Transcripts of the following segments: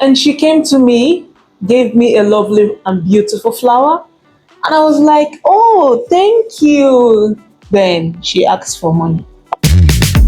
And she came to me, gave me a lovely and beautiful flower. And I was like, oh, thank you. Then she asked for money.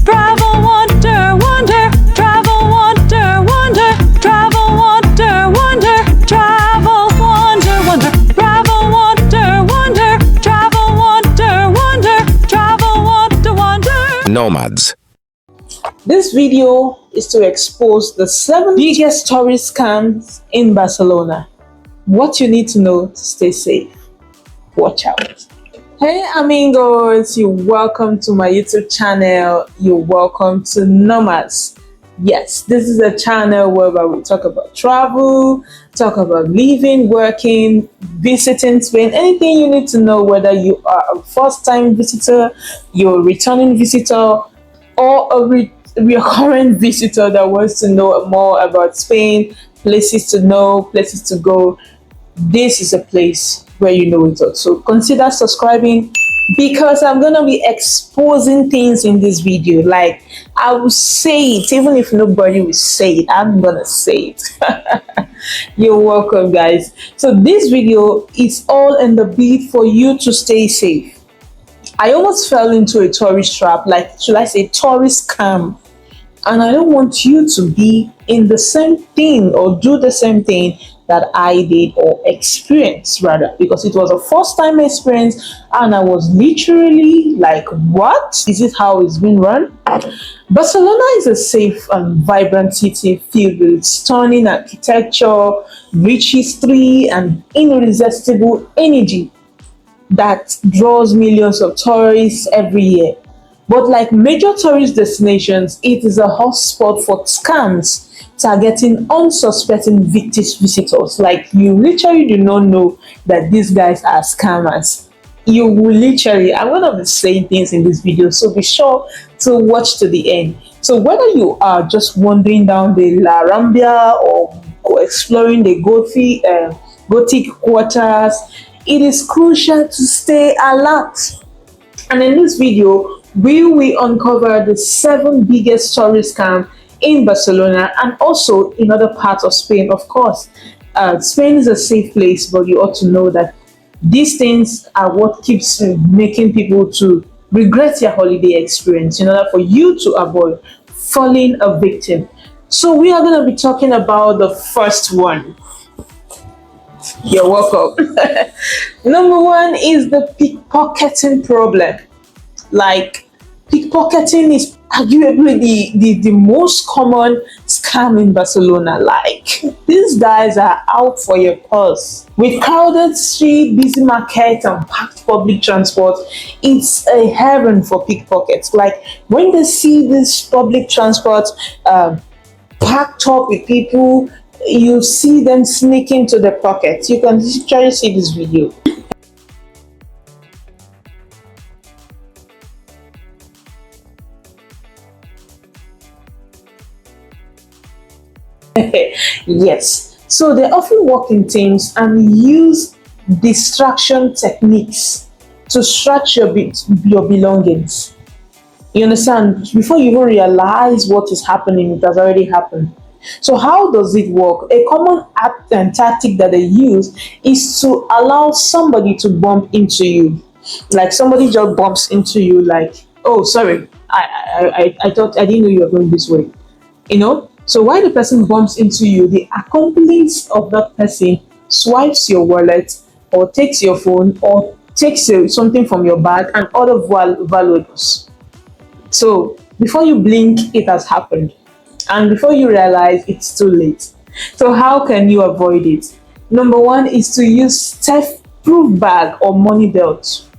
Travel, wonder, wonder, travel, wonder, wonder, travel, wonder, wonder, travel, wonder, wonder, travel, wonder, wonder, travel, wonder, wonder, travel, wonder, wonder. Nomads. This video is to expose the 7 biggest tourist scams in Barcelona. What you need to know to stay safe. Watch out. Hey amigos, you're welcome to my YouTube channel. You're welcome to Nomads. Yes, this is a channel where we talk about travel, talk about living, working, visiting Spain, anything you need to know, whether you are a first-time visitor, you're a returning visitor, or a recurrent visitor that wants to know more about Spain, places to know, places to go. This is a place where you know it all. So consider subscribing, because I'm gonna be exposing things in this video. Like, I will say it, even if nobody will say it, I'm gonna say it. You're welcome, guys. So this video is all in the bid for you to stay safe. I almost fell into a tourist trap, like, should I say tourist scam? And I don't want you to be in the same thing or do the same thing that I did, or experience rather, because it was a first time experience and I was literally like, what? Is it how it's been run? Barcelona is a safe and vibrant city filled with stunning architecture, rich history, and irresistible energy that draws millions of tourists every year. But like major tourist destinations, it is a hotspot for scams targeting unsuspecting visitors. Like, you literally do not know that these guys are scammers. You will literally, I'm going to be saying things in this video, so be sure to watch to the end. So whether you are just wandering down the Las Ramblas or exploring the Gothic quarters, it is crucial to stay alert. And in this video, we will uncover the 7 biggest tourist scams in Barcelona and also in other parts of Spain. Of course, Spain is a safe place, but you ought to know that these things are what keeps making people to regret their holiday experience in order for you to avoid falling a victim. So we are going to be talking about the first one. You're welcome. Number 1 is the pickpocketing problem. Like, pickpocketing is arguably the most common scam in Barcelona. Like, these guys are out for your purse. With crowded street, busy markets, and packed public transport, it's a heaven for pickpockets. Like, when they see this public transport packed up with people, you see them sneaking to the pockets. You can try to see this video. Yes, so they often work in teams and use distraction techniques to stretch your belongings. You understand? Before you even realize what is happening, it has already happened. So how does it work? A common act and tactic that they use is to allow somebody to bump into you. Like, somebody just bumps into you, like, oh, sorry, I thought, I didn't know you were going this way. You know? So while the person bumps into you, the accomplice of that person swipes your wallet or takes your phone or takes something from your bag and other valuables. So before you blink, it has happened. And before you realize, it's too late. So how can you avoid it? Number 1 is to use theft-proof bag or money belt.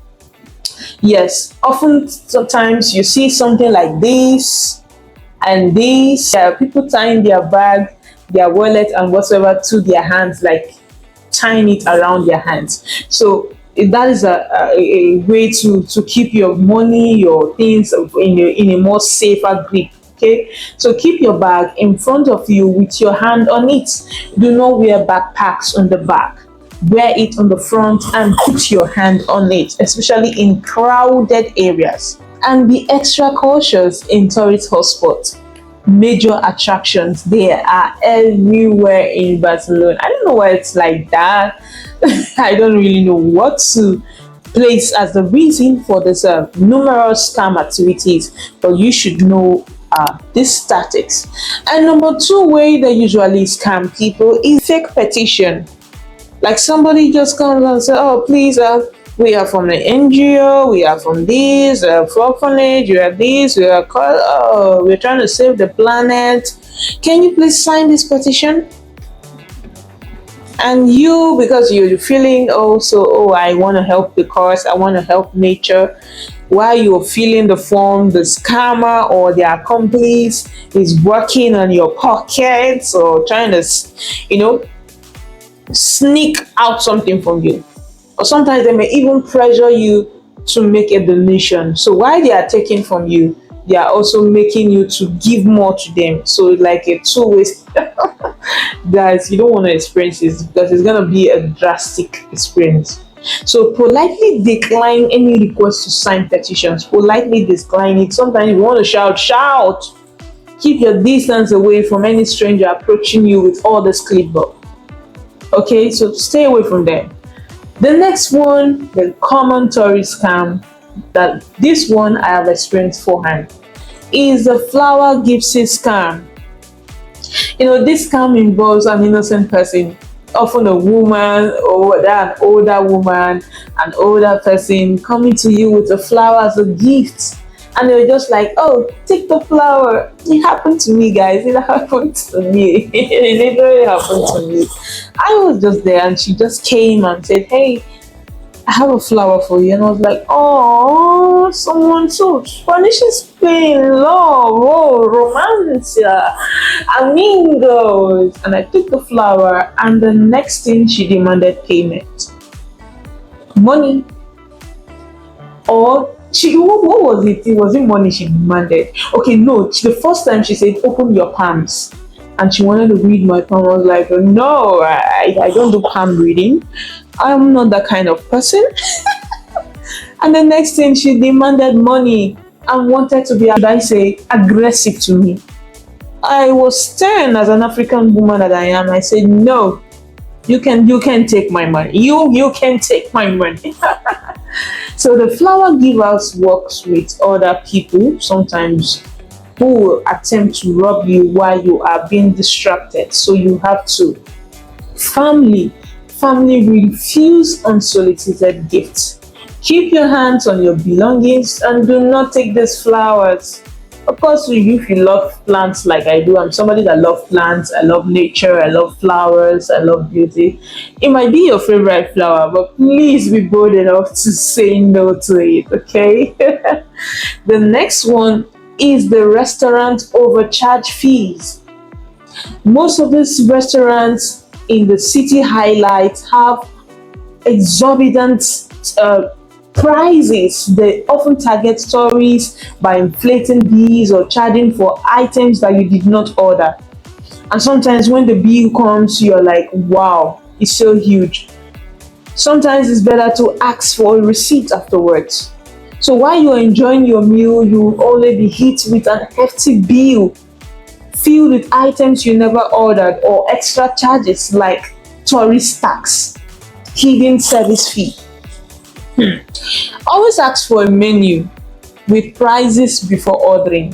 Yes, often sometimes you see something like this and this, people tying their bag, their wallet and whatsoever to their hands, like tying it around their hands. So that is a way to keep your money, your things in a more safer grip. Okay, so keep your bag in front of you with your hand on it. Do not wear backpacks on the back. Wear it on the front and put your hand on it, especially in crowded areas. And be extra cautious in tourist hotspots. major attractions. They are everywhere in Barcelona. I don't know why it's like that. I don't really know what to place as the reason for this numerous scam activities, but you should know these statics. And number two way they usually scam people is fake petition. Like somebody just comes and says, "Oh, please, we are from the NGO, we are from this orphanage, we are this, we are called, we're trying to save the planet. Can you please sign this petition?" And you, because you're feeling also, "Oh, I want to help the cause, I want to help nature." While you're filling the form, the scammer or their accomplice is working on your pockets or trying to, you know, sneak out something from you. Or sometimes they may even pressure you to make a donation. So while they are taking from you, they are also making you to give more to them. So it's like a two-way. Guys, you don't want to experience this because it's going to be a drastic experience. So politely decline any request to sign petitions. Politely decline it. Sometimes you want to shout, shout. Keep your distance away from any stranger approaching you with all this clipboard. Okay, so stay away from them. The next one, the common tourist scam, that this one I have experienced beforehand, is the flower gifting scam. You know, this scam involves an innocent person, often a woman or an older woman, an older person coming to you with a flower as a gift. And they were just like, "Oh, take the flower." It happened to me, guys. It happened to me. It literally happened to me. I was just there and she just came and said, "Hey, I have a flower for you." And I was like, "Oh, someone so Spanish is Spain, love, oh, romancia, amigos." And I took the flower, and the next thing she demanded payment, money, or what was it? It wasn't money she demanded. Okay, no, the first time she said, "Open your palms." And she wanted to read my palm. I was like, "No, I don't do palm reading. I'm not that kind of person." And the next thing, she demanded money and wanted to be, should I say, aggressive to me. I was stern as an African woman that I am. I said, "No, you can take my money. You can take my money." So the flower givers works with other people sometimes who will attempt to rob you while you are being distracted. So you have to family refuse unsolicited gifts. Keep your hands on your belongings and do not take these flowers. Of course, if you love plants like I do, I'm somebody that loves plants, I love nature, I love flowers, I love beauty. It might be your favorite flower, but please be bold enough to say no to it, okay? The next one is the restaurant overcharge fees. Most of these restaurants in the city highlights have exorbitant prices. They often target tourists by inflating these or charging for items that you did not order. And sometimes when the bill comes, you're like, "Wow, it's so huge." Sometimes it's better to ask for a receipt afterwards. So while you're enjoying your meal, you will only be hit with an hefty bill filled with items you never ordered or extra charges like tourist tax, hidden service fee. Always ask for a menu with prices before ordering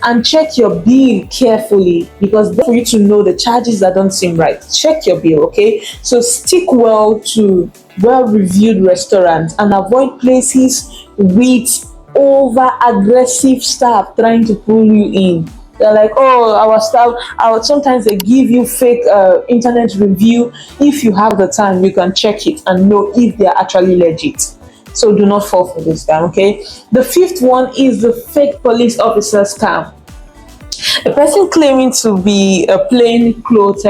and check your bill carefully, because for you to know the charges that don't seem right. Check your bill, okay? So stick well to well-reviewed restaurants and avoid places with over-aggressive staff trying to pull you in. They're like, "Oh, our staff," sometimes they give you fake internet review. If you have the time, you can check it and know if they're actually legit. So do not fall for this scam, okay? The fifth one is the fake police officer scam. A person claiming to be a plain-clothed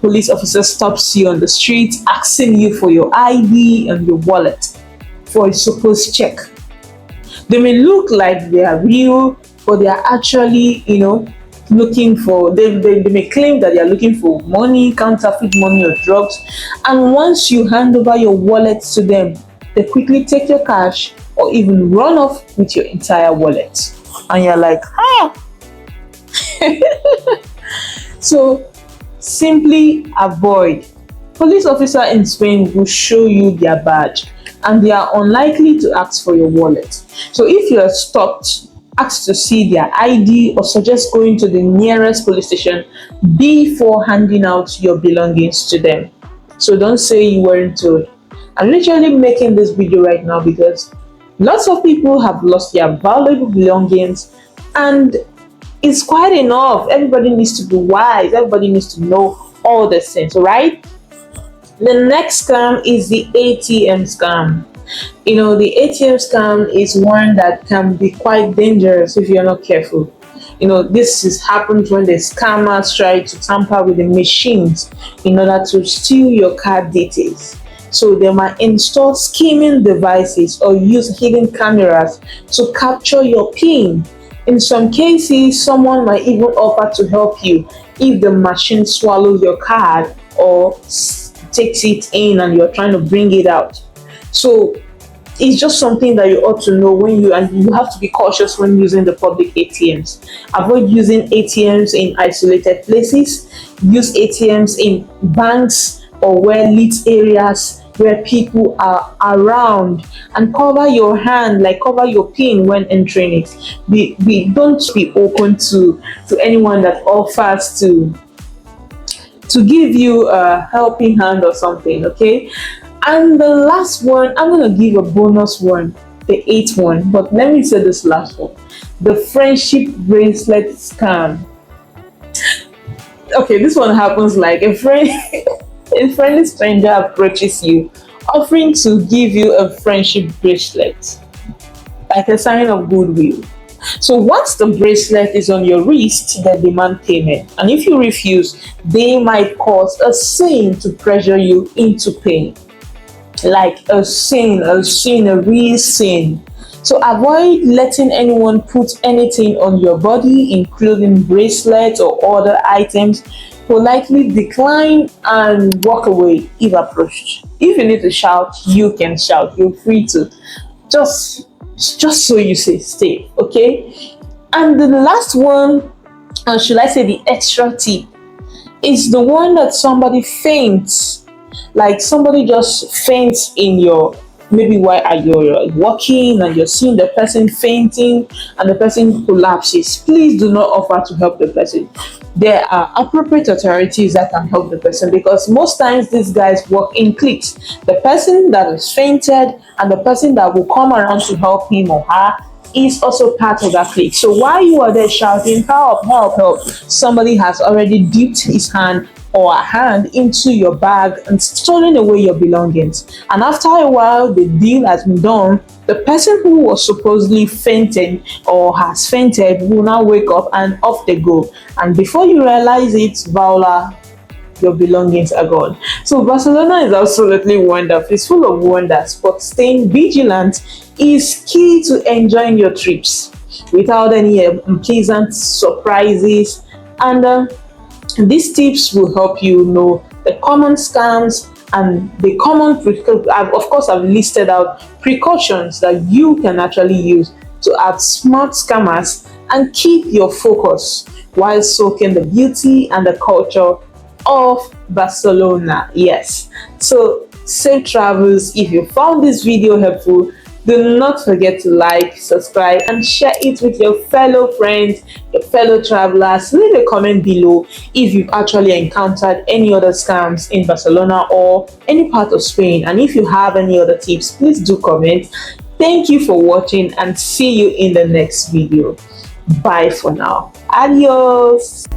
police officer stops you on the street, asking you for your ID and your wallet for a supposed check. They may look like they are real, but they are actually, looking for, they may claim that they are looking for money, counterfeit money or drugs. And once you hand over your wallet to them, they quickly take your cash or even run off with your entire wallet. And you're like, So simply avoid. Police officer in Spain will show you their badge and they are unlikely to ask for your wallet. So if you are stopped, ask to see their ID or suggest going to the nearest police station before handing out your belongings to them. So don't say you weren't told. I'm literally making this video right now because lots of people have lost their valuable belongings, and it's quite enough. Everybody needs to be wise, everybody needs to know all the things, right? The next scam is the ATM scam. You know, the ATM scam is one that can be quite dangerous if you're not careful. You know, this is happens when the scammers try to tamper with the machines in order to steal your card details. So they might install skimming devices or use hidden cameras to capture your PIN. In some cases, someone might even offer to help you if the machine swallows your card or takes it in and you're trying to bring it out. So it's just something that you ought to know when you have to be cautious when using the public ATMs. Avoid using ATMs in isolated places. Use ATMs in banks or where lit areas where people are around, and cover your hand, like cover your PIN when entering it. Don't be open to anyone that offers to give you a helping hand or something, okay? And the last one, I'm gonna give a bonus one, the eighth one, but let me say this last one, the friendship bracelet scam. Okay, this one happens like a friendly stranger approaches you, offering to give you a friendship bracelet, like a sign of goodwill. So once the bracelet is on your wrist, they demand payment. And if you refuse, they might cause a sin to pressure you into paying. Like a real sin. So avoid letting anyone put anything on your body, including bracelets or other items. Politely decline and walk away if approached. If you need to shout, you can shout. You're free to. Just so you stay, okay? And the last one, or should I say the extra tip, is the one that somebody faints. Like somebody just faints in your, maybe while you're walking and you're seeing the person fainting and the person collapses. Please do not offer to help the person. There are appropriate authorities that can help the person, because most times these guys work in cliques. The person that is fainted and the person that will come around to help him or her is also part of that clique. So while you are there shouting, help, help, help, somebody has already dipped his hand or a hand into your bag and stolen away your belongings. And after a while, the deal has been done. The person who was supposedly fainting or has fainted will now wake up and off they go. And before you realize it, voila, your belongings are gone. So Barcelona is absolutely wonderful. It's full of wonders, but staying vigilant is key to enjoying your trips without any unpleasant surprises. And these tips will help you know the common scams and the common, of course, I've listed out precautions that you can actually use to outsmart scammers and keep your focus while soaking the beauty and the culture of Barcelona. Yes. So safe travels. If you found this video helpful, do not forget to like, subscribe, and share it with your fellow friends, your fellow travelers. Leave a comment below if you've actually encountered any other scams in Barcelona or any part of Spain. And if you have any other tips, please do comment. Thank you for watching and see you in the next video. Bye for now. Adios.